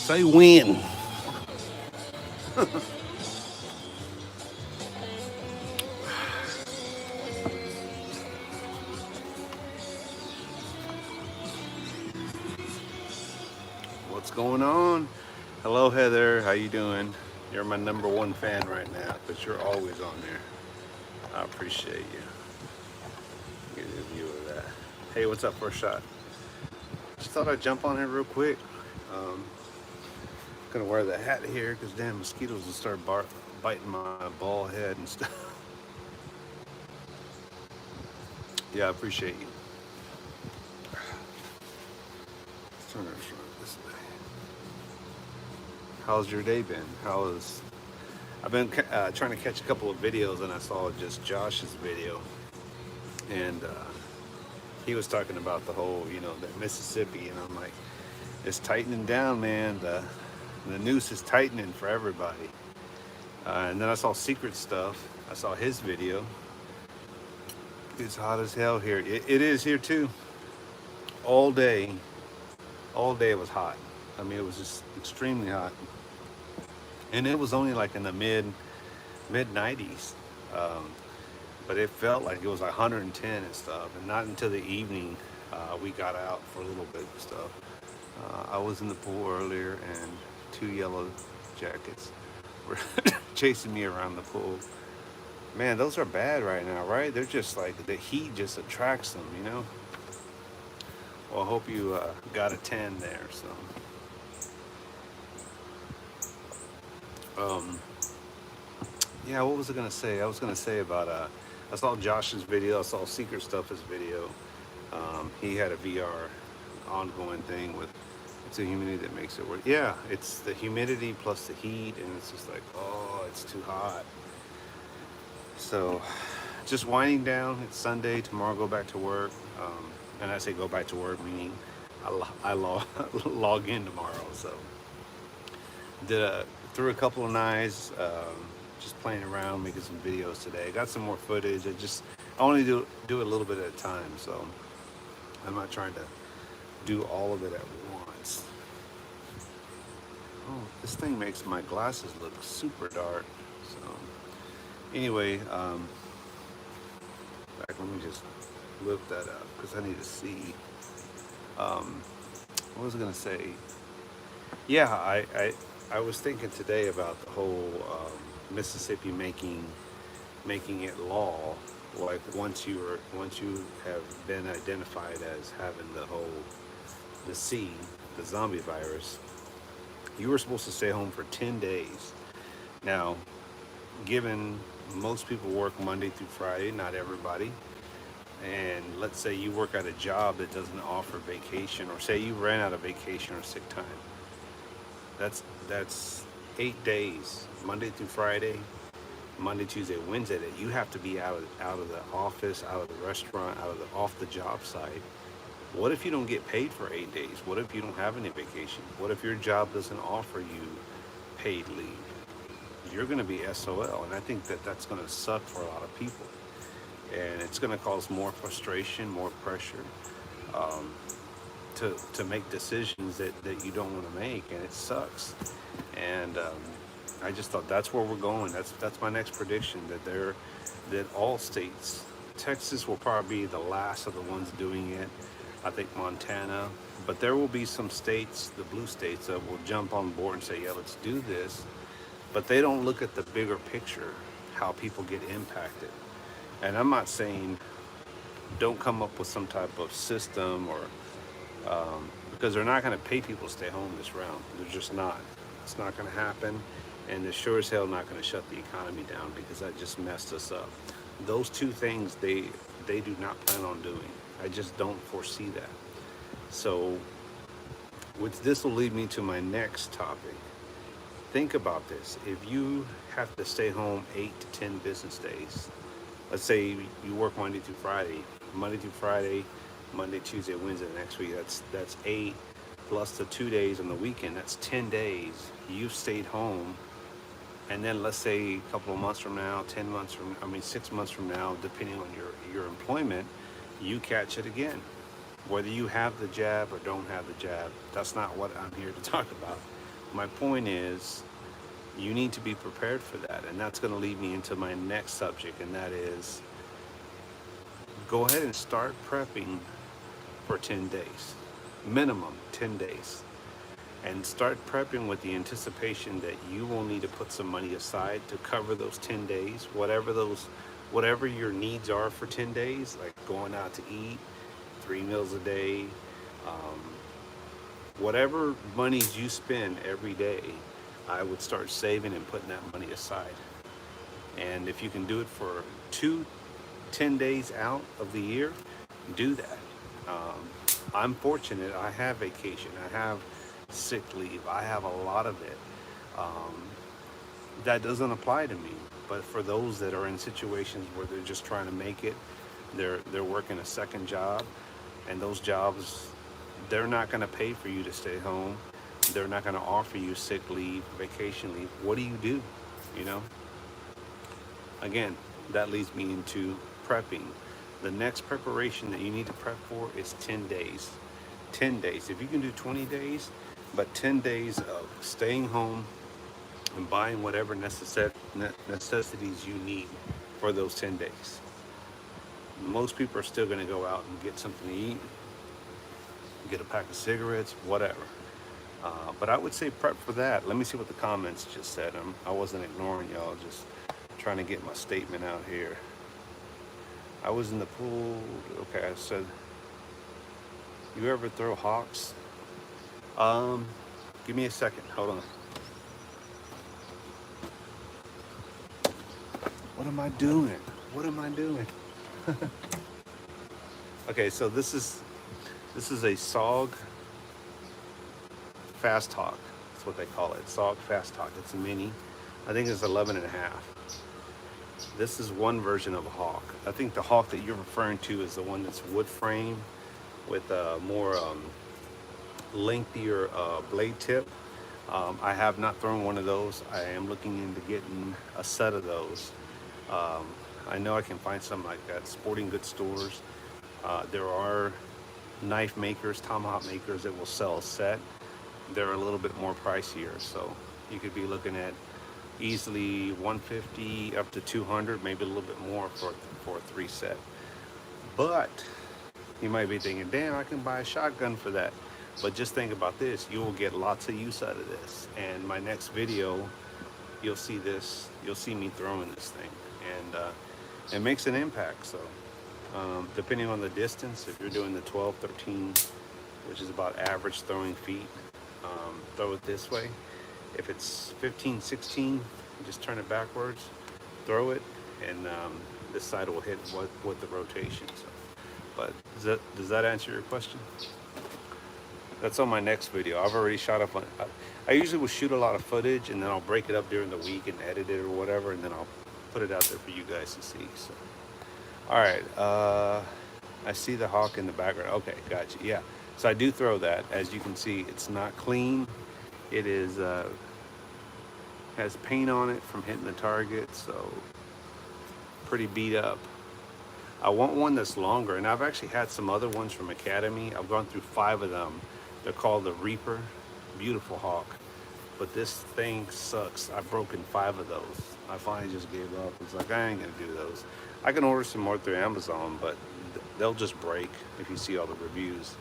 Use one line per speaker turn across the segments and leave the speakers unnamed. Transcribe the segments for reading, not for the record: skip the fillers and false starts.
Say when. What's going on? Hello, Heather. How you doing? You're my number one fan right now because you're always on there. I appreciate you. Get a view of that. Hey, what's up, First Shot? Just thought I'd jump on here real quick. Um, Gonna wear the hat here because damn mosquitoes will start biting my bald head and stuff. Yeah, I appreciate you. Let's turn this way. How's your day been? I've been trying to catch a couple of videos and I saw just Josh's video and he was talking about the whole, that Mississippi, and I'm like, it's tightening down, man. The noose is tightening for everybody. And then I saw Secret Stuff. I saw his video. It's hot as hell here. It is here too. All day, all day it was hot. I mean, it was just extremely hot, and it was only like in the mid 90s. Um, but it felt like it was like 110 and stuff. And not until the evening we got out for a little bit and stuff. I was in the pool earlier, and two yellow jackets were chasing me around the pool. Man, those are bad right now, right? They're just like the heat just attracts them, you know. Well, I hope you got a tan there. Um, yeah, what was I gonna say? I was gonna say about I saw Josh's video. I saw Secret Stuff's video. He had a VR ongoing thing with it's the humidity that makes it work. Yeah, it's the humidity plus the heat, and it's just like, oh, it's too hot. So, just winding down. It's Sunday. Tomorrow, I'll go back to work. And I say go back to work, meaning I log in tomorrow. So, did threw a couple of knives. Just playing around, making some videos today. Got some more footage. I only do it a little bit at a time. So, I'm not trying to do all of it at once. Oh, this thing makes my glasses look super dark. So, anyway, let me just lift that up because I need to see. Um, what was I gonna say? Yeah, I was thinking today about the whole Mississippi making it law. Like once you have been identified as having the C, the zombie virus, you were supposed to stay home for 10 days. Now, given most people work Monday through Friday, not everybody, and let's say you work at a job that doesn't offer vacation, or say you ran out of vacation or sick time, that's 8 days, Monday through Friday, Monday, Tuesday, Wednesday, that you have to be out of the office, out of the restaurant, off the job site. What if you don't get paid for 8 days? What if you don't have any vacation? What if your job doesn't offer you paid leave? You're going to be SOL, and I think that that's going to suck for a lot of people, and it's going to cause more frustration, more pressure um, to make decisions that you don't want to make, and it sucks. And I just thought that's where we're going. That's my next prediction, that all states, Texas will probably be the last of the ones doing it. I think Montana, but there will be some states, the blue states, that will jump on board and say, yeah, let's do this. But they don't look at the bigger picture, how people get impacted. And I'm not saying don't come up with some type of system or because they're not going to pay people to stay home this round. They're just not. It's not going to happen, and they're sure as hell not going to shut the economy down because that just messed us up. Those two things they do not plan on doing. I just don't foresee that. So, which this will lead me to my next topic. Think about this. If you have to stay home 8 to 10 business days, let's say you work Monday through Friday, Monday, Tuesday, Wednesday next week. That's 8 plus the 2 days on the weekend. That's 10 days. You've stayed home, and then let's say a couple of months from now, 6 months from now, depending on your employment, you catch it again. Whether you have the jab or don't have the jab, that's not what I'm here to talk about. my point is, you need to be prepared for that. And that's going to lead me into my next subject, and that is go ahead and start prepping for 10 days, minimum 10 days. And start prepping with the anticipation that you will need to put some money aside to cover those 10 days, whatever your needs are for 10 days, like going out to eat, 3 meals a day, um, whatever monies you spend every day, I would start saving and putting that money aside. And if you can do it for 10 days out of the year, do that. Um, I'm fortunate. I have vacation. I have sick leave. I have a lot of it. Um, that doesn't apply to me. But for those that are in situations where they're just trying to make it, they're working a second job, and those jobs, they're not going to pay for you to stay home. They're not going to offer you sick leave, vacation leave. What do? You know, again, that leads me into prepping. The next preparation that you need to prep for is 10 days. 10 days. If you can do 20 days, but 10 days of staying home and buying whatever necessities you need for those 10 days. Most people are still going to go out and get something to eat, get a pack of cigarettes, whatever. But I would say prep for that. Let me see what the comments just said. I wasn't ignoring y'all, just trying to get my statement out here. I was in the pool. Okay, I said, you ever throw hawks? Give me a second. Hold on. What am I doing? What am I doing? Okay, so this is a SOG Fast Hawk. That's what they call it. SOG Fast Hawk. It's a mini. I think it's 11 and a half. This is one version of a hawk. I think the hawk that you're referring to is the one that's wood frame with a more lengthier blade tip. I have not thrown one of those. I am looking into getting a set of those. I know I can find some like at sporting goods stores. There are knife makers, tomahawk makers that will sell a set. They're a little bit more pricier, so you could be looking at easily 150 up to 200, maybe a little bit more for a 3 set. But you might be thinking, damn, I can buy a shotgun for that. But just think about this, you will get lots of use out of this. And my next video, you'll see me throwing this thing, and it makes an impact. So depending on the distance, if you're doing the 12, 13, which is about average throwing feet, throw it this way. If it's 15, 16, just turn it backwards, throw it, and this side will hit with the rotation. So, but does that answer your question? That's on my next video. I've already shot up on. I usually will shoot a lot of footage, and then I'll break it up during the week and edit it or whatever, and then I'll put it out there for you guys to see. So, all right. I see the hawk in the background. Okay, gotcha. Yeah. So I do throw that. As you can see, it's not clean. It is has paint on it from hitting the target, so pretty beat up. I want one that's longer, and I've actually had some other ones from Academy. I've gone through 5 of them. They're called the Reaper. Beautiful hawk. But this thing sucks. I've broken 5 of those. I finally just gave up. It's like, I ain't gonna do those. I can order some more through Amazon, but they'll just break if you see all the reviews.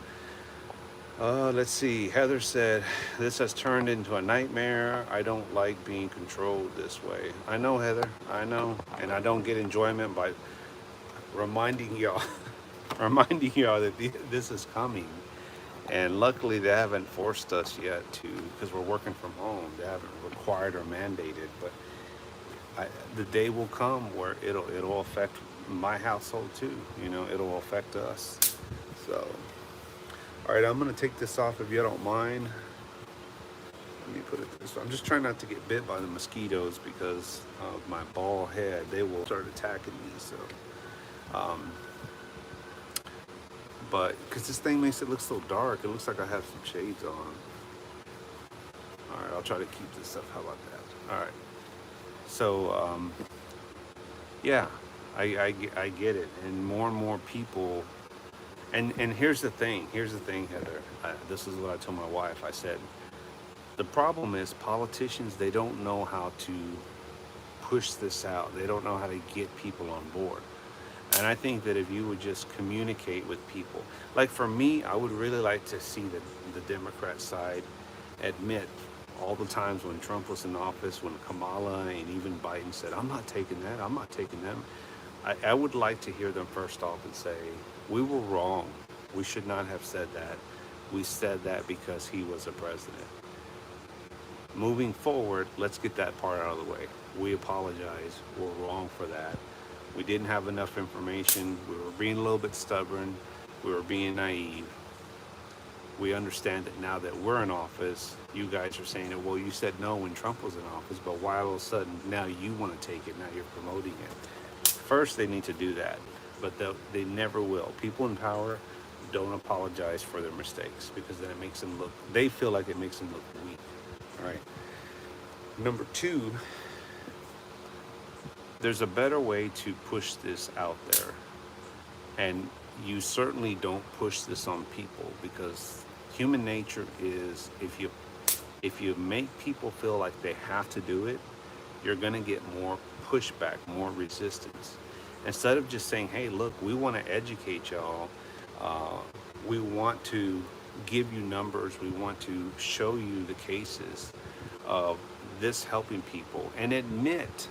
Let's see. Heather said, this has turned into a nightmare. I don't like being controlled this way. I know, Heather. I know. And I don't get enjoyment by reminding y'all that this is coming. And luckily they haven't forced us yet to, because we're working from home. They haven't required or mandated, but the day will come where it'll affect my household too. You know, it'll affect us. So, all right, I'm gonna take this off if you don't mind. Let me put it this way. I'm just trying not to get bit by the mosquitoes because of my bald head. They will start attacking me. So, but because this thing makes it look so dark, it looks like I have some shades on. All right, I'll try to keep this up. How about that? All right. So, yeah, I get it, and more people. And here's the thing, Heather. This is what I told my wife. I said, The problem is politicians, they don't know how to push this out. They don't know how to get people on board. And I think that if you would just communicate with people, like for me, I would really like to see the Democrat side admit all the times when Trump was in office, when Kamala and even Biden said, I'm not taking that, I'm not taking them. I would like to hear them first off and say, we were wrong. We should not have said that. We said that because he was a president. Moving forward, let's get that part out of the way. We apologize. We're wrong for that. We didn't have enough information. We were being a little bit stubborn. We were being naive. We understand that now that we're in office, you guys are saying that, well, you said no when Trump was in office, but why all of a sudden now you want to take it, now you're promoting it? First, they need to do that, but they never will. People in power don't apologize for their mistakes because then it makes them look, they feel like it makes them look weak, all right? Number two, there's a better way to push this out there. And you certainly don't push this on people because human nature is if you make people feel like they have to do it, you're going to get more pushback, more resistance. Instead of just saying, hey, look, we want to educate y'all. We want to give you numbers. We want to show you the cases of this helping people and admit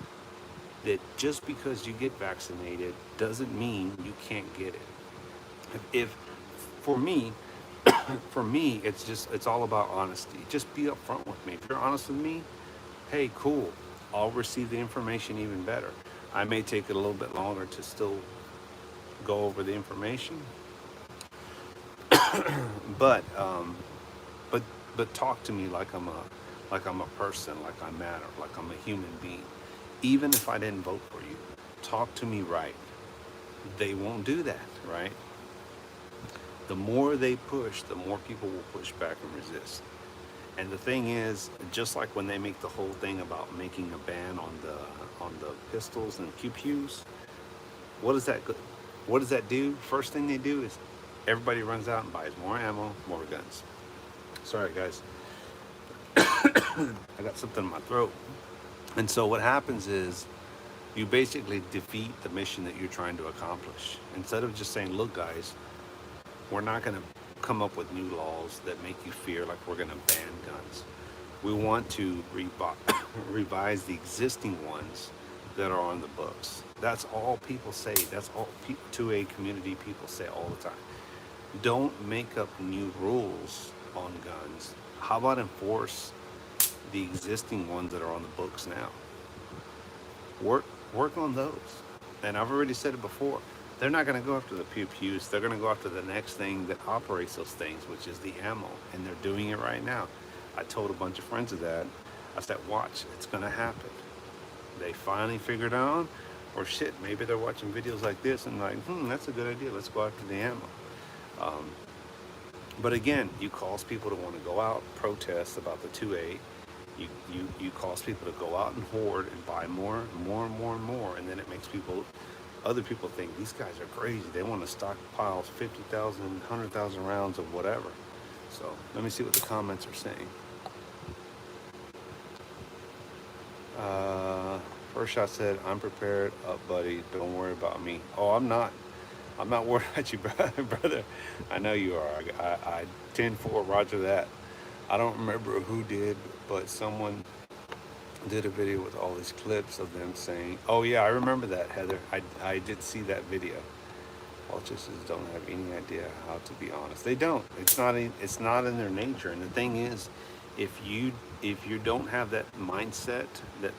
that just because you get vaccinated doesn't mean you can't get it. If for me, for me, it's all about honesty. Just be upfront with me. If you're honest with me, hey, cool. I'll receive the information even better. I may take it a little bit longer to still go over the information, but but but talk to me like I'm a person, like I matter, like I'm a human being. Even if I didn't vote for you, talk to me right. They won't do that, right? The more they push, the more people will push back and resist. And the thing is, just like when they make the whole thing about making a ban on the pistols and pew pews, what does that what does that do? First thing they do is everybody runs out and buys more ammo, more guns. Sorry guys, I got something in my throat. And so what happens is you basically defeat the mission that you're trying to accomplish. Instead of just saying, look guys, we're not going to come up with new laws that make you fear like we're going to ban guns. We want to revise the existing ones that are on the books. That's all people say. That's all 2A community people say all the time. Don't make up new rules on guns. How about enforce the existing ones that are on the books now? Work on those. And I've already said it before. They're not going to go after the pew pews. They're going to go after the next thing that operates those things, which is the ammo. And they're doing it right now. I told a bunch of friends of that. I said, watch, it's going to happen. They finally figured out, or shit, maybe they're watching videos like this and like, that's a good idea. Let's go after the ammo. But again, you cause people to want to go out, protest about the 2A. You cause people to go out and hoard and buy more, and then it makes other people think these guys are crazy. They want to stockpile 50,000, 100,000 rounds of whatever. So let me see what the comments are saying. First shot said, I'm prepared up, buddy. Don't worry about me. Oh, I'm not worried about you, brother. I know you are. I 10-4, roger that. I don't remember who did, but someone did a video with all these clips of them saying, oh yeah, I remember that, Heather. I did see that video. Politicians don't have any idea how to be honest. They don't. It's not in their nature. And the thing is, if you don't have that mindset that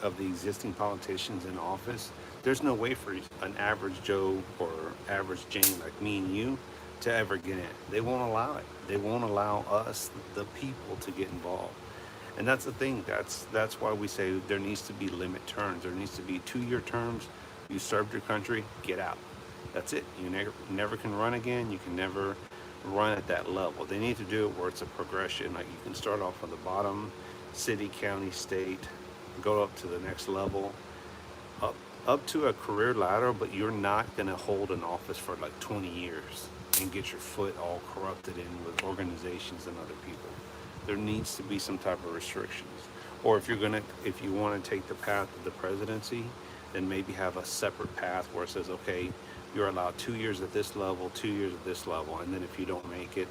of the existing politicians in office, there's no way for an average Joe or average Jane like me and you to ever get in. They won't allow it. They won't allow us, the people, to get involved. And that's the thing. That's why we say there needs to be limit terms. There needs to be 2-year terms. You served your country, get out. That's it. You never can run again. You can never run at that level. They need to do it where it's a progression. Like you can start off on the bottom, city, county, state, go up to the next level, up to a career ladder, but you're not going to hold an office for like 20 years and get your foot all corrupted in with organizations and other people. There needs to be some type of restrictions. Or if you want to take the path of the presidency, then maybe have a separate path where it says, okay, you're allowed 2 years at this level, 2 years at this level, and then if you don't make it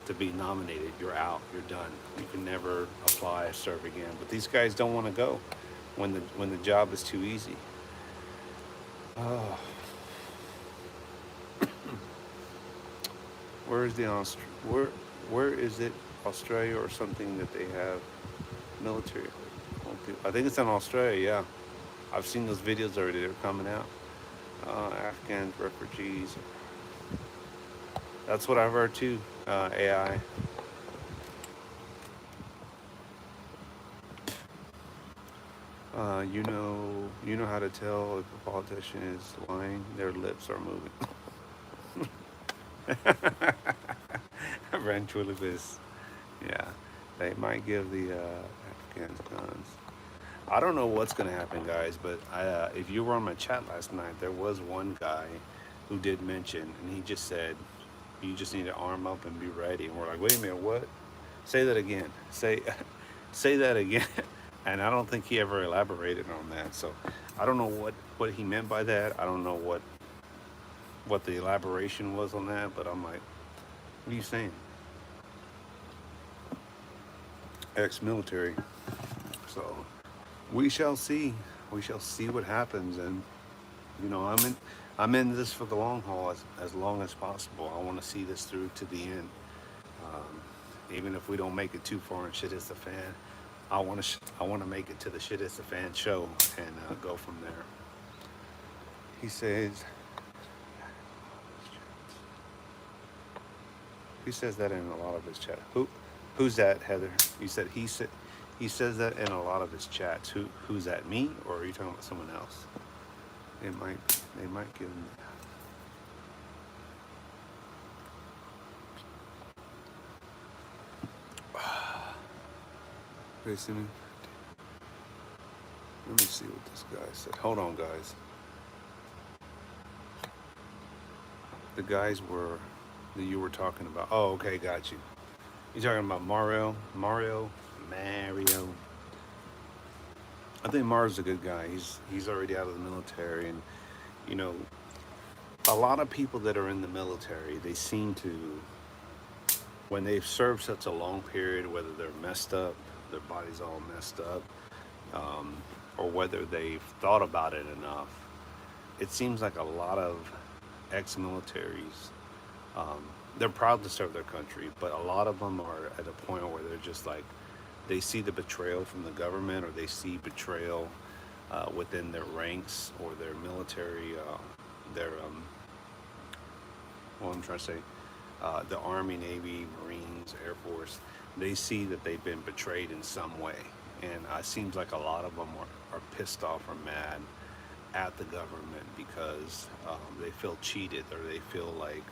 to be nominated, you're out, you're done. You can never apply or serve again. But these guys don't want to go when the job is too easy. Oh, where is the where is it Australia or something that they have military? I think it's in Australia. Yeah, I've seen those videos already. They're coming out. Afghan refugees. That's what I've heard too. AI. You know how to tell if a politician is lying. Their lips are moving. Ventriloquist. Yeah, they might give the Afghans guns. I don't know what's gonna happen, guys. But if you were on my chat last night, there was one guy who did mention, and he just said, "You just need to arm up and be ready." And we're like, "Wait a minute, what? Say that again. Say, say that again." And I don't think he ever elaborated on that. So I don't know what he meant by that. I don't know what the elaboration was on that. But I'm like, what are you saying? Ex-military. So we shall see. We shall see what happens. And I'm in this for the long haul as long as possible. I want to see this through to the end. Even if we don't make it too far and shit hits the fan, I want to make it to the shit hits the fan show and go from there. He says that in a lot of his chat. Who's that, Heather? You said he says that in a lot of his chats. Who's that? Me, or are you talking about someone else? They might give him. Let me see what this guy said. Hold on, guys. The guys that you were talking about. Oh, okay, got you. You're talking about Mario. I think Mario's a good guy. He's already out of the military, and you know, a lot of people that are in the military, they seem to, when they've served such a long period, whether they're messed up, their body's all messed up, or whether they've thought about it enough, it seems like a lot of ex-militaries, they're proud to serve their country, but a lot of them are at a point where they're just like, they see the betrayal from the government, or they see betrayal within their ranks or their military, their, what I'm trying to say, the Army, Navy, Marines, Air Force. They see that they've been betrayed in some way. And it seems like a lot of them are pissed off or mad at the government because they feel cheated, or they feel like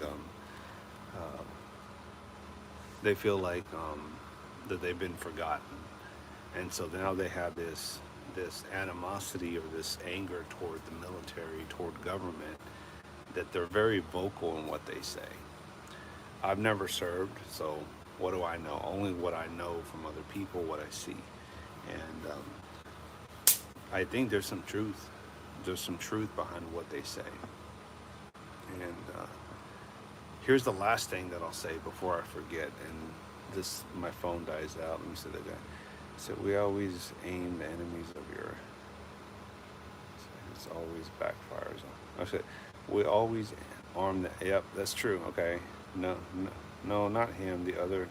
that they've been forgotten. And so now they have this animosity or this anger toward the military, toward government, that they're very vocal in what they say. I've never served, so what do I know? Only what I know from other people, what I see. And I think there's some truth. There's some truth behind what they say. And here's the last thing that I'll say before I forget. And my phone dies out. Let me say that again. So we always aim the enemies of your. It's always backfires on. I said we always arm the. Yep, that's true. Okay. No, not him. The other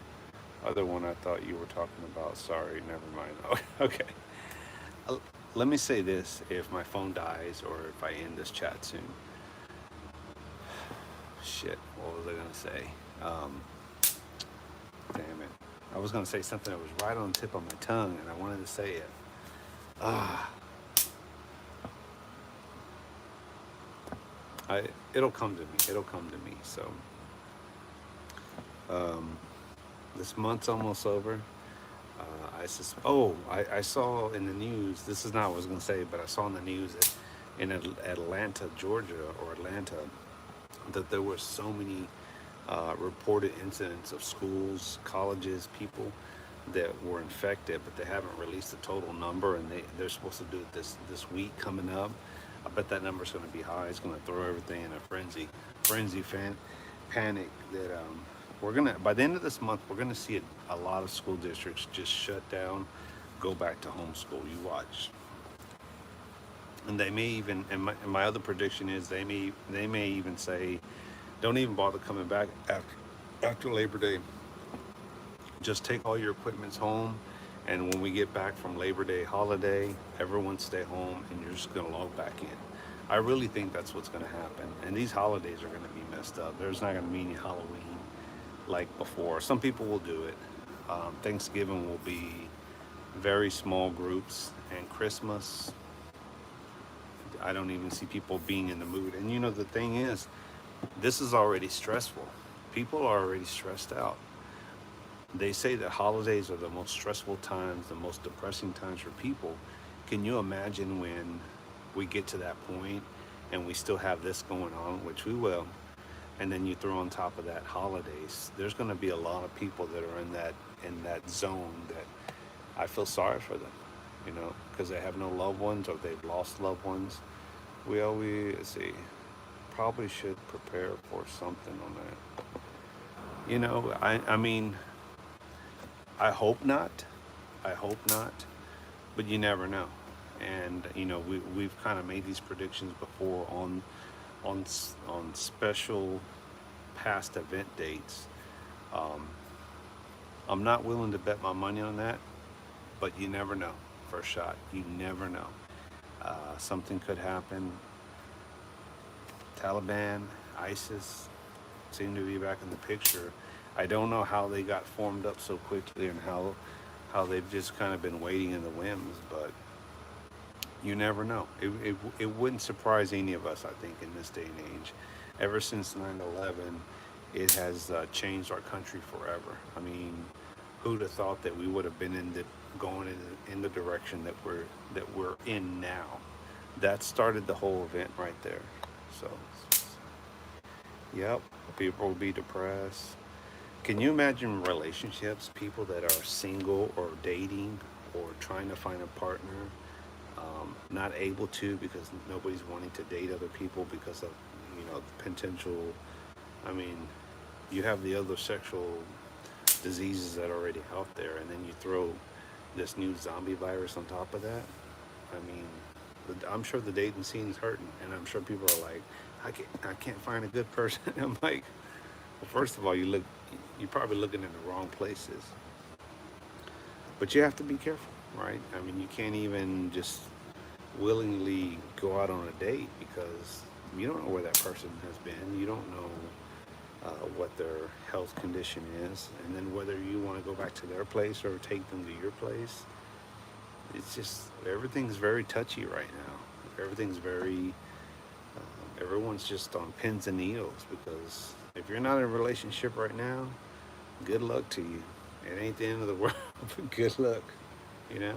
one I thought you were talking about. Sorry, never mind. Oh, okay. Let me say this: if my phone dies or if I end this chat soon, shit. What was I gonna say? Damn it! I was gonna say something that was right on the tip of my tongue, and I wanted to say it. It'll come to me. It'll come to me. So. This month's almost over. I saw in the news, this is not what I was going to say, but I saw in the news that in Atlanta, Georgia, that there were so many reported incidents of schools, colleges, people that were infected, but they haven't released the total number, and they're supposed to do it this week coming up. I bet that number's going to be high. It's going to throw everything in a panic that we're gonna by the end of this month we're gonna see a lot of school districts just shut down, go back to homeschool. You watch, and they may even and my other prediction is they may even say, don't even bother coming back after Labor Day. Just take all your equipments home, and when we get back from Labor Day holiday, everyone stay home and you're just going to log back in. I really think that's what's going to happen. And these holidays are going to be messed up. There's not going to be any Halloween like before. Some people will do it. Thanksgiving will be very small groups, and Christmas, I don't even see people being in the mood. And you know, the thing is, this is already stressful. People are already stressed out. They say that holidays are the most stressful times, the most depressing times for people. Can you imagine when we get to that point and we still have this going on, which we will, and then you throw on top of that holidays? There's going to be a lot of people that are in that zone that I feel sorry for them, you know, because they have no loved ones or they've lost loved ones. We always see, probably should prepare for something on that. You know, I mean, I hope not. I hope not. But you never know. And you know, we've kind of made these predictions before on special past event dates. I'm not willing to bet my money on that, but you never know. First shot, you never know. Something could happen. Taliban, ISIS seem to be back in the picture. I don't know how they got formed up so quickly and how they've just kind of been waiting in the whims, but you never know. It wouldn't surprise any of us, I think, in this day and age. Ever since 9/11, it has changed our country forever. I mean, who'd have thought that we would have been going in the direction that we're in now? That started the whole event right there. So, yep, people will be depressed. Can you imagine relationships, people that are single or dating or trying to find a partner, not able to because nobody's wanting to date other people because of, you know, the potential. I mean, you have the other sexual diseases that are already out there, and then you throw this new zombie virus on top of that. I mean, I'm sure the dating scene is hurting, and I'm sure people are like, I can't find a good person. I'm like, well, first of all, you're probably looking in the wrong places. But you have to be careful, right? I mean, you can't even just willingly go out on a date because you don't know where that person has been. You don't know what their health condition is, and then whether you want to go back to their place or take them to your place. It's just, everything's very touchy right now. Everything's very, everyone's just on pins and needles, because if you're not in a relationship right now, good luck to you. It ain't the end of the world, but good luck, you know?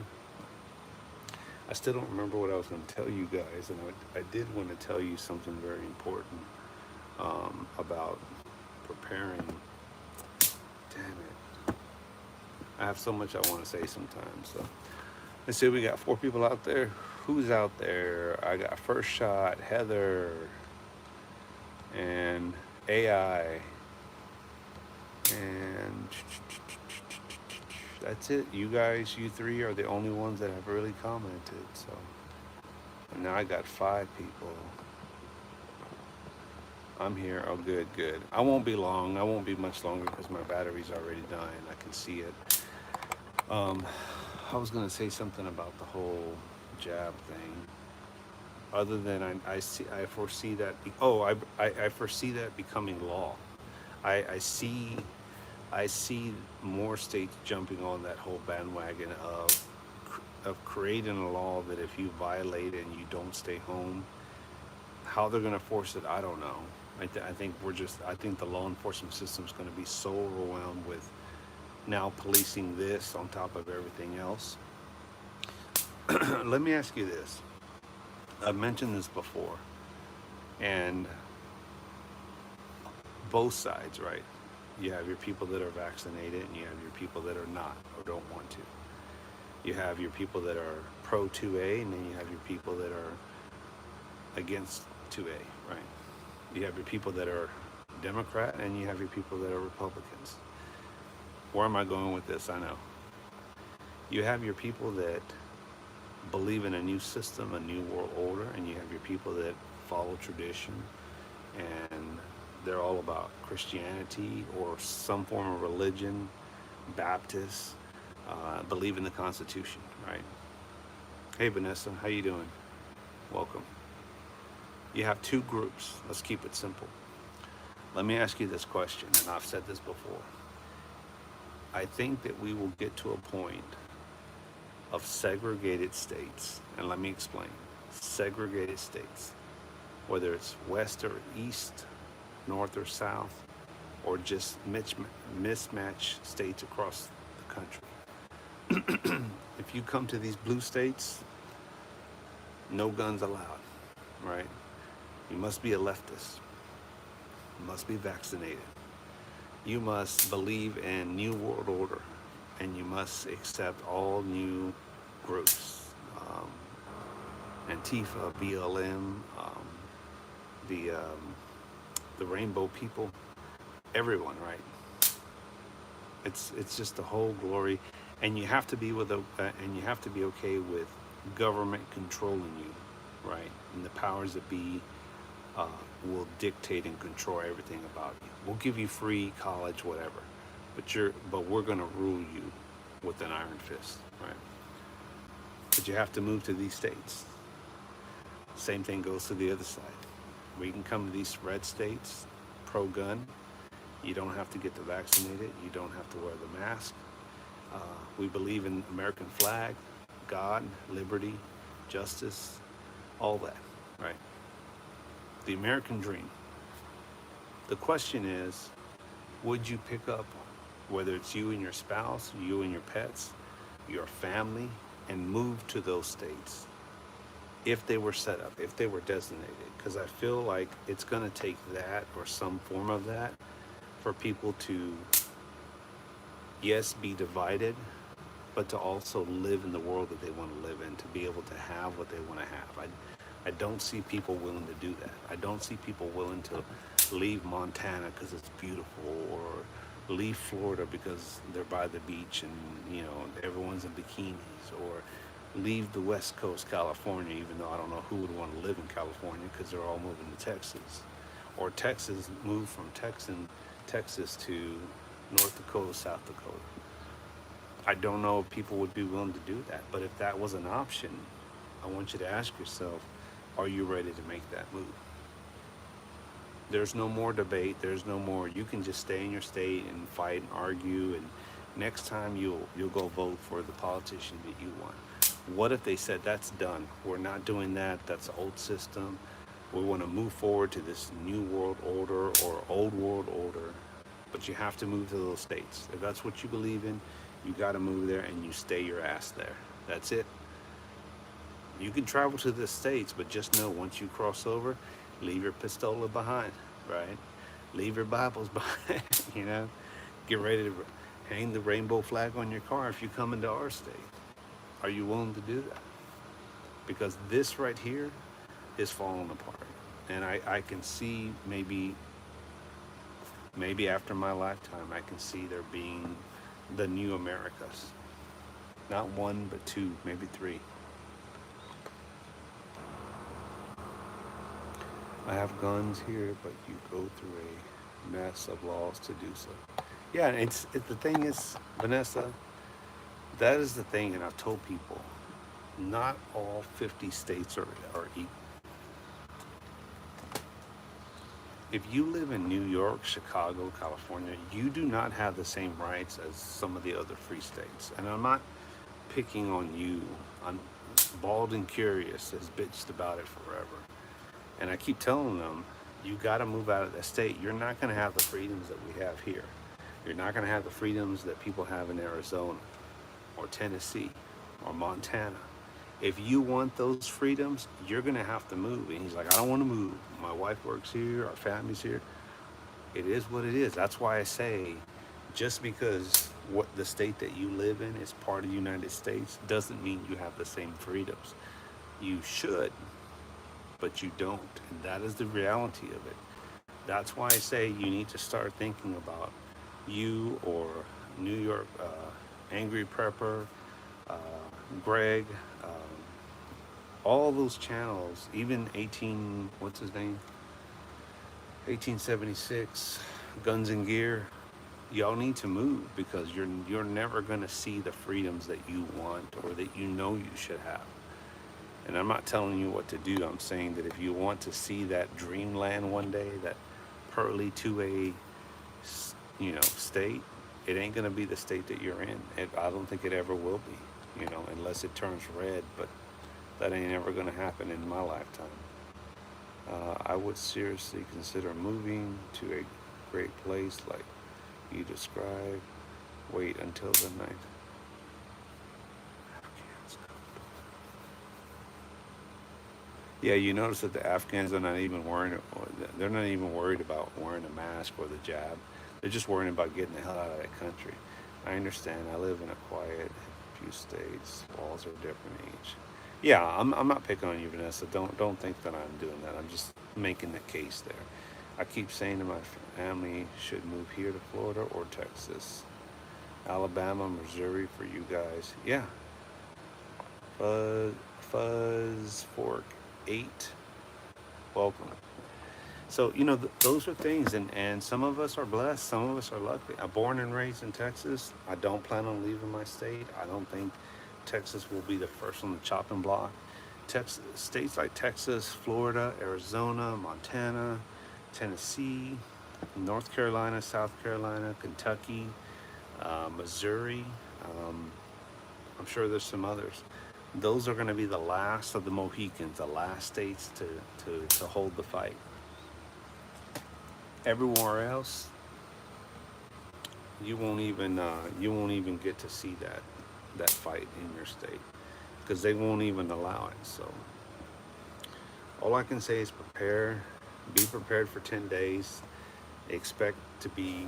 I still don't remember what I was going to tell you guys, and I did want to tell you something very important about preparing. Damn it. I have so much I want to say sometimes, so. Let's see, we got 4 people out there. Who's out there? I got First Shot, Heather, and AI, and that's it. You guys, you 3 are the only ones that have really commented. So and now I got 5 people. I'm here. Oh, good, good. I won't be long. I won't be much longer because my battery's already dying. I can see it. I was gonna say something about the whole jab thing. Other than I foresee that. I foresee that becoming law. I see more states jumping on that whole bandwagon of creating a law that if you violate and you don't stay home, how they're gonna force it, I don't know. I think the law enforcement system is going to be so overwhelmed with now policing this on top of everything else. Let me ask you this. I've mentioned this before, and both sides, right? You have your people that are vaccinated, and you have your people that are not or don't want to. You have your people that are pro 2A, and then you have your people that are against 2A, right? You have your people that are Democrat, and you have your people that are Republicans. Where am I going with this? I know. You have your people that believe in a new system, a new world order, and you have your people that follow tradition, and they're all about Christianity or some form of religion, Baptist, believe in the Constitution, right? Hey Vanessa, how you doing? Welcome. You have two groups. Let's keep it simple. Let me ask you this question, and I've said this before. I think that we will get to a point of segregated states, and let me explain. Segregated states, whether it's west or east, north or south, or just mismatched states across the country. If you come to these blue states, no guns allowed, right? You must be a leftist. You must be vaccinated. You must believe in New World Order, and you must accept all new groups. Antifa, BLM, the Rainbow People, everyone, right? It's just the whole glory, and you have to be and you have to be okay with government controlling you, right? And the powers that be will dictate and control everything about you. We'll give you free college, whatever, but we're going to rule you with an iron fist, right? But you have to move to these states. Same thing goes to the other side. We can come to these red states, pro-gun. You don't have to get vaccinated. You don't have to wear the mask. We believe in American flag, God, liberty, justice, all that, right? The American dream. The question is, would you pick up, whether it's you and your spouse, you and your pets, your family, and move to those states if they were set up, if they were designated? Because I feel like it's going to take that or some form of that for people to, yes, be divided, but to also live in the world that they want to live in, to be able to have what they want to have. I don't see people willing to do that. I don't see people willing to leave Montana because it's beautiful, or leave Florida because they're by the beach and, you know, everyone's in bikinis, or leave the West Coast, California, even though I don't know who would want to live in California because they're all moving to Texas. Or Texas, move from Texas to North Dakota, South Dakota. I don't know if people would be willing to do that, but if that was an option, I want you to ask yourself, are you ready to make that move? There's no more debate. There's no more, you can just stay in your state and fight and argue, and next time you'll go vote for the politician that you want. What if they said, that's done, we're not doing that, that's an old system, we want to move forward to this new world order or old world order, but you have to move to those states. If that's what you believe in, you got to move there, and you stay your ass there. That's it. You can travel to the states, but just know, once you cross over, leave your pistola behind, right? Leave your Bibles behind, you know? Get ready to hang the rainbow flag on your car if you come into our state. Are you willing to do that? Because this right here is falling apart. And I can see maybe after my lifetime, I can see there being the new Americas. Not one, but two, maybe three. I have guns here, but you go through a mess of laws to do so. Yeah, it's the thing is, Vanessa, that is the thing, and I've told people, not all 50 states are equal. If you live in New York, Chicago, California, you do not have the same rights as some of the other free states. And I'm not picking on you. I'm Bald and Curious has bitched about it forever. And I keep telling them, you got to move out of that state. You're not going to have the freedoms that we have here. You're not going to have the freedoms that people have in Arizona or Tennessee or Montana. If you want those freedoms, you're going to have to move. And he's like, I don't want to move. My wife works here, our family's here. It is what it is. That's why I say, just because what the state that you live in is part of the United States doesn't mean you have the same freedoms. You should, but you don't. And that is the reality of it. That's why I say you need to start thinking about you or New York Angry Prepper, uh, Greg, all those channels, even 18, what's his name? 1876, Guns and Gear. Y'all need to move because you're never gonna see the freedoms that you want or that you know you should have. And I'm not telling you what to do. I'm saying that if you want to see that dreamland one day, that pearly 2A, state, it ain't gonna be the state that you're in. I don't think it ever will be, unless it turns red. But that ain't ever gonna happen in my lifetime. I would seriously consider moving to a great place like you described. Wait until the night. Yeah, you notice that the Afghans are not even worrying. They're not even worried about wearing a mask or the jab. They're just worrying about getting the hell out of that country. I understand. I live in a quiet few states. Walls are different each. Yeah, I'm not picking on you, Vanessa. Don't think that I'm doing that. I'm just making the case there. I keep saying to my family should move here to Florida or Texas, Alabama, Missouri for you guys. Yeah, Fuzz Fork 8. Welcome. So, those are things, and some of us are blessed, some of us are lucky. I'm born and raised in Texas. I don't plan on leaving my state. I don't think Texas will be the first on the chopping block. States like Texas, Florida, Arizona, Montana, Tennessee, North Carolina, South Carolina, Kentucky, Missouri. Um, I'm sure there's some others. Those are going to be the last of the Mohicans, the last states to hold the fight. Everywhere else, you won't even get to see that fight in your state because they won't even allow it. So all I can say is be prepared for 10 days. Expect to be,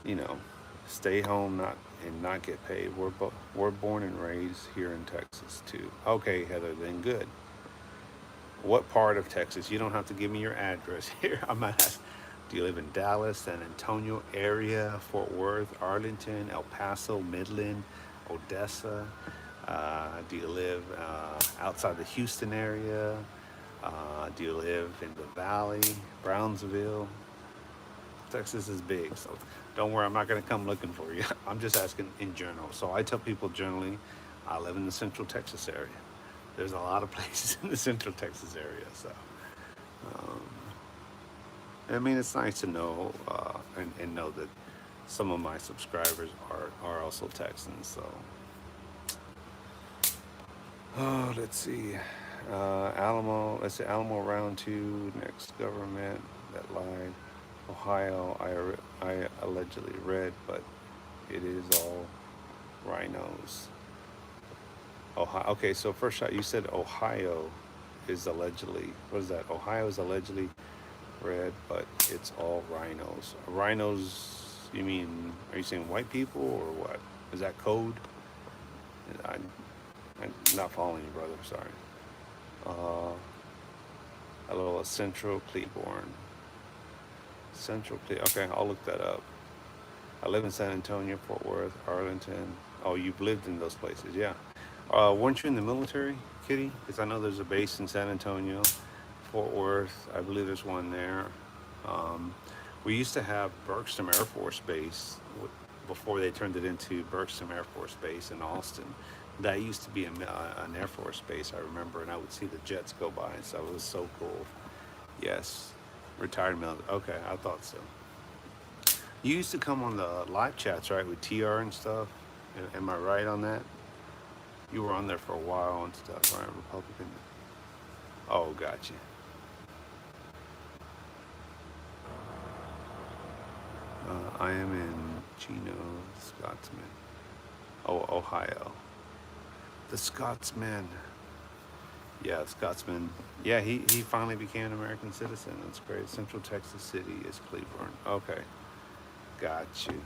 you know, stay home, not get paid. We're born and raised here in Texas too. Okay, Heather, then good. What part of Texas? You don't have to give me your address here. I might ask, do you live in Dallas, San Antonio area, Fort Worth, Arlington, El Paso, Midland, Odessa? Do you live outside the Houston area? Do you live in the Valley, Brownsville? Texas is big, so don't worry, I'm not going to come looking for you. I'm just asking in general. So I tell people generally, I live in the Central Texas area. There's a lot of places in the Central Texas area, so um, I mean it's nice to know and know that some of my subscribers are also Texans. So let's see, let's say Alamo round two, next government that lied. Ohio, I allegedly read, but it is all rhinos. Ohio. Okay, so first shot, you said Ohio is allegedly, what is that? Ohio is allegedly red, but it's all rhinos. Rhinos, you mean, are you saying white people or what? Is that code? I, I'm not following you, brother, sorry. Uh, hello, Central Cleburne. Okay, I'll look that up. I live in San Antonio, Fort Worth, Arlington. Oh, you've lived in those places, yeah. Weren't you in the military, Kitty? Because I know there's a base in San Antonio, Fort Worth. I believe there's one there. Um, we used to have Bergstrom Air Force Base before they turned it into Bergstrom Air Force Base in Austin. That used to be an Air Force base, I remember, and I would see the jets go by, and so it was so cool. Yes, retired military. Okay, I thought so. You used to come on the live chats, right, with TR and stuff. Am I right on that? You were on there for a while and stuff, right? Republican. Oh, gotcha. I am in Chino, Scotsman. Oh, Ohio. The Scotsman. Yeah, Scotsman. Yeah, he finally became an American citizen. That's great. Central Texas City is Cleburne. Okay, got you.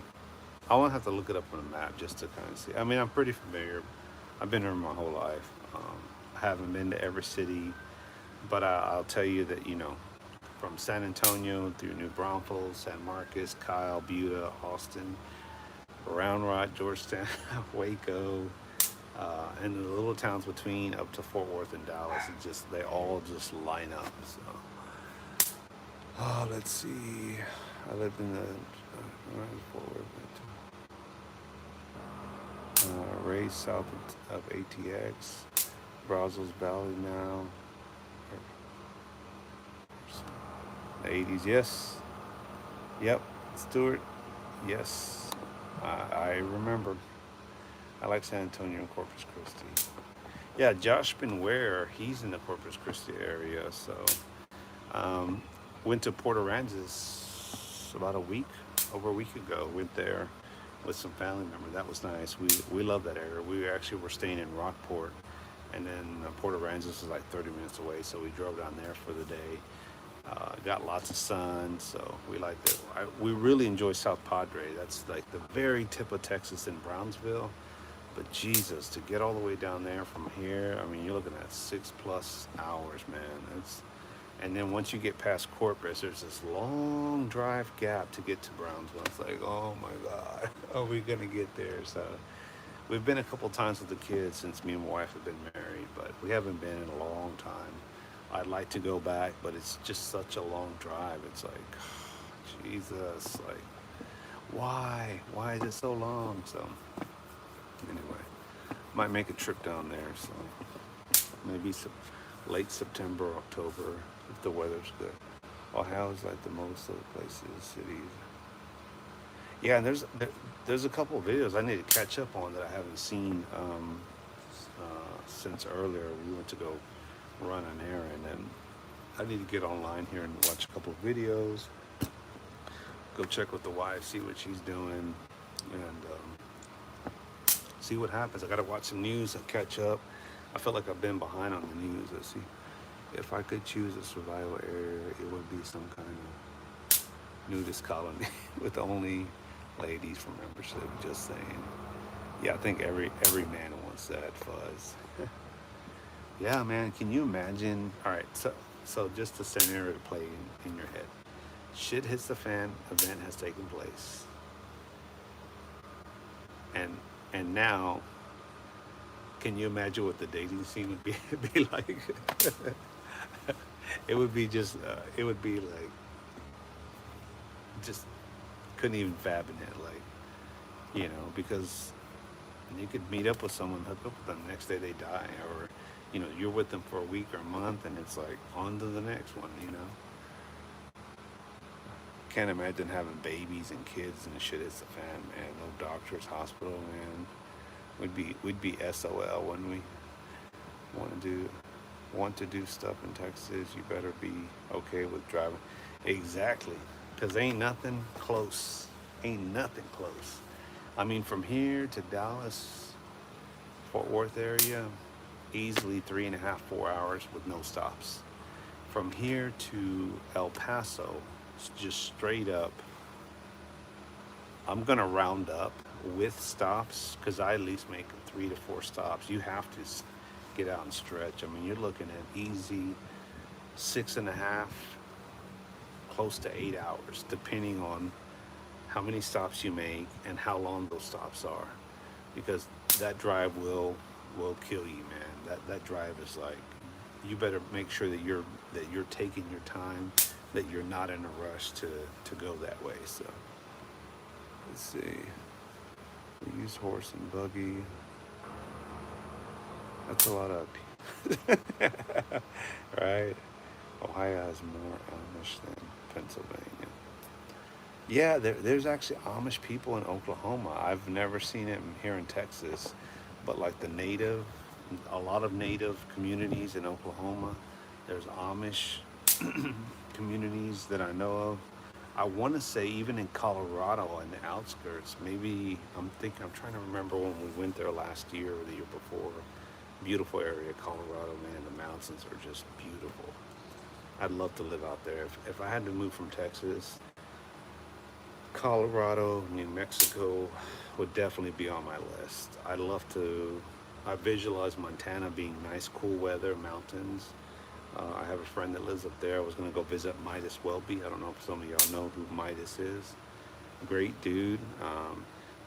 I won't have to look it up on a map just to kind of see. I mean, I'm pretty familiar. I've been here my whole life. I haven't been to every city, but I'll tell you that, from San Antonio through New Braunfels, San Marcos, Kyle, Buda, Austin, Round Rock, Georgetown, Waco, and the little towns between up to Fort Worth and Dallas, they all just line up. So, let's see. I lived in the Fort Worth, raised south of ATX, Brazos Valley now, the 80s. Yes, yep. Stewart, yes. I remember. I like San Antonio and Corpus Christi. Yeah, Josh Benware, he's in the Corpus Christi area. So, um, went to Port Aransas about over a week ago. Went there with some family members. That was nice. We love that area. We actually were staying in Rockport, and then Port Aransas is like 30 minutes away. So we drove down there for the day. Got lots of sun, so we liked it. We really enjoy South Padre. That's like the very tip of Texas in Brownsville. But Jesus, to get all the way down there from here, I mean, you're looking at 6+ hours, man. And then once you get past Corpus, there's this long drive gap to get to Brownsville. It's like, oh my God, are we gonna get there? So we've been a couple times with the kids since me and my wife have been married, but we haven't been in a long time. I'd like to go back, but it's just such a long drive. It's like, Jesus, like, why? Why is it so long? So anyway, might make a trip down there. So maybe some late September, October, if the weather's good. Ohio's like the most of the places, cities. Yeah, and there's a couple of videos I need to catch up on that I haven't seen since earlier. We went to go run an errand, and I need to get online here and watch a couple of videos. Go check with the wife, see what she's doing, and see what happens. I got to watch some news and catch up. I feel like I've been behind on the news. Let's see. If I could choose a survival area, it would be some kind of nudist colony with only ladies for membership. Just saying. Yeah, I think every man wants that fuzz. Yeah, man. Can you imagine? All right, so just a scenario to play in your head. Shit hits the fan. Event has taken place, and now, can you imagine what the dating scene would be like? It would be just. It would be like just couldn't even fathom it. Like, because you could meet up with someone, hook up with them, the next day they die, or you're with them for a week or a month, and it's like on to the next one. Can't imagine having babies and kids and shit hits the fan, man. No doctors, hospital, man. We'd be SOL when we want to do stuff in Texas. You better be okay with driving. Exactly, because ain't nothing close. Ain't nothing close. I mean, from here to Dallas, Fort Worth area, easily 3.5, 4 hours with no stops. From here to El Paso, just straight up, I'm gonna round up with stops because I at least make 3 to 4 stops. You have to get out and stretch. I mean, you're looking at easy 6.5, close to 8 hours, depending on how many stops you make and how long those stops are, because that drive will kill you, man. That drive is like, you better make sure that you're taking your time, that you're not in a rush to go that way. So let's see. We use horse and buggy. That's a lot of right. Ohio has more Amish than Pennsylvania. Yeah, there's actually Amish people in Oklahoma. I've never seen it here in Texas, but like a lot of native communities in Oklahoma. There's Amish communities that I know of. I want to say even in Colorado in the outskirts. Maybe I'm trying to remember when we went there last year or the year before. Beautiful area, Colorado, man. The mountains are just beautiful. I'd love to live out there. If I had to move from Texas, Colorado, New Mexico would definitely be on my list. I'd love to. I visualize Montana being nice, cool weather, mountains. I have a friend that lives up there. I was going to go visit Midas Welby. I don't know if some of y'all know who Midas is. Great dude.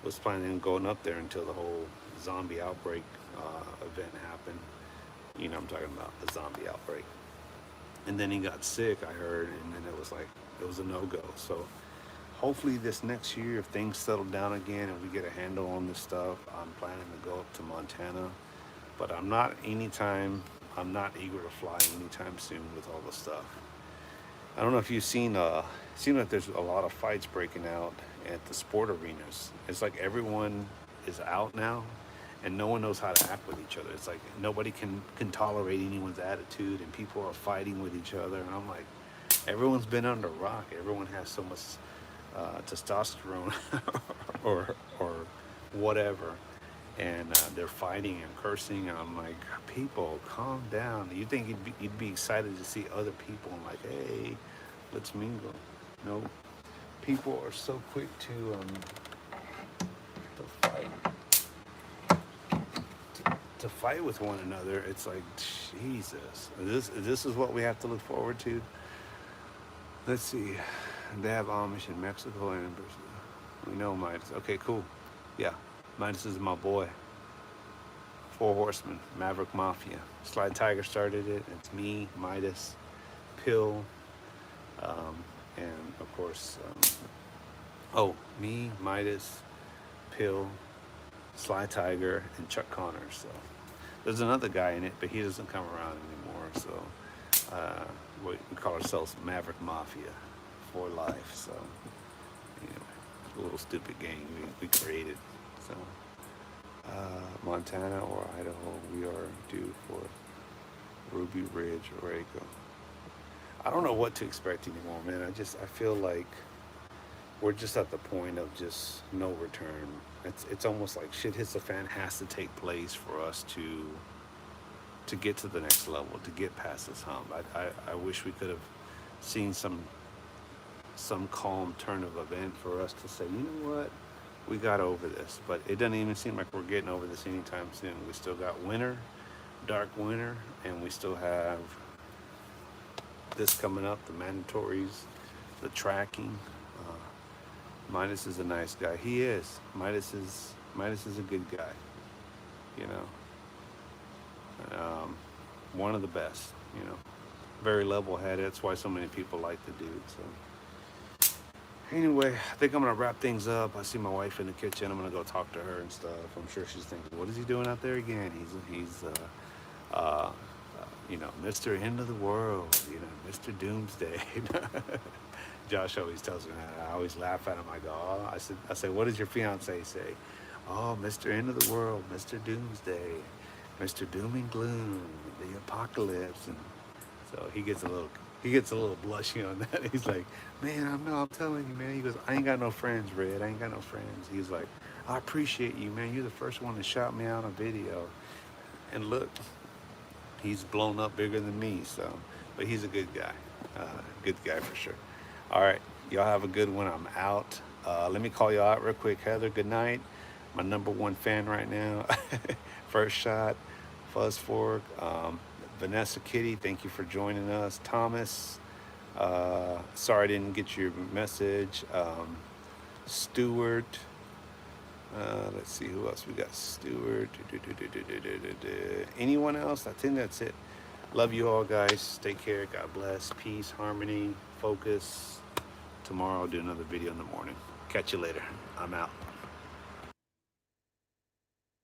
Was planning on going up there until the whole zombie outbreak event happened. You know, I'm talking about the zombie outbreak. And then he got sick, I heard, and then it was like, it was a no-go. So hopefully this next year, if things settle down again and we get a handle on this stuff, I'm planning to go up to Montana. But I'm not eager to fly anytime soon with all the stuff. I don't know if you've seen, it seems like there's a lot of fights breaking out at the sport arenas. It's like everyone is out now and no one knows how to act with each other. It's like nobody can tolerate anyone's attitude and people are fighting with each other. And I'm like, everyone's been under rock. Everyone has so much testosterone or whatever. And they're fighting and cursing, and I'm like, people, calm down. You think you'd be excited to see other people and like, hey, let's mingle. No, people are so quick to fight, to fight with one another. It's like, Jesus, this is what we have to look forward to. Let's see, they have Amish in Mexico and in Brazil. We know Midas. Okay, cool. Yeah. Midas is my boy. Four Horsemen, Maverick Mafia. Sly Tiger started it. It's me, Midas, Pill, and of course, me, Midas, Pill, Sly Tiger, and Chuck Connors. So there's another guy in it, but he doesn't come around anymore. So we call ourselves Maverick Mafia for life. So anyway, a little stupid gang we created. So, Montana or Idaho, we are due for Ruby Ridge or Waco. I don't know what to expect anymore, man. I feel like we're just at the point of just no return. It's almost like shit hits the fan has to take place for us to get to the next level, to get past this hump. I wish we could have seen some calm turn of event for us to say, you know what? We got over this, but it doesn't even seem like we're getting over this anytime soon. We still got winter, dark winter, and we still have this coming up, the mandatories, the tracking. Midas is a nice guy. He is. Midas is a good guy. You know, one of the best. You know, very level-headed. That's why so many people like the dude. So. Anyway, I think I'm gonna wrap things up. I see my wife in the kitchen. I'm gonna go talk to her and stuff. I'm sure she's thinking, what is he doing out there again? He's you know, Mr. End of the World, you know, Mr. Doomsday. Josh always tells me that. I always laugh at him. I go, oh, I said, what does your fiance say? Oh, Mr. End of the World, Mr. Doomsday, Mr. Doom and Gloom, the apocalypse. And so he gets a little blushy on that. He's like, man, I'm telling you, man. He goes, I ain't got no friends, Red. I ain't got no friends. He's like, I appreciate you, man. You're the first one to shout me out on video. And look, he's blown up bigger than me. So, but he's a good guy. Good guy for sure. All right, y'all have a good one. I'm out. Let me call y'all out real quick. Heather, good night. My #1 fan right now. First Shot, Fuzz Fork. Vanessa Kitty, thank you for joining us. Thomas, sorry I didn't get your message. Stuart, let's see who else we got. Stuart, anyone else? I think that's it. Love you all, guys. Take care. God bless. Peace, harmony, focus. Tomorrow I'll do another video in the morning. Catch you later. I'm out.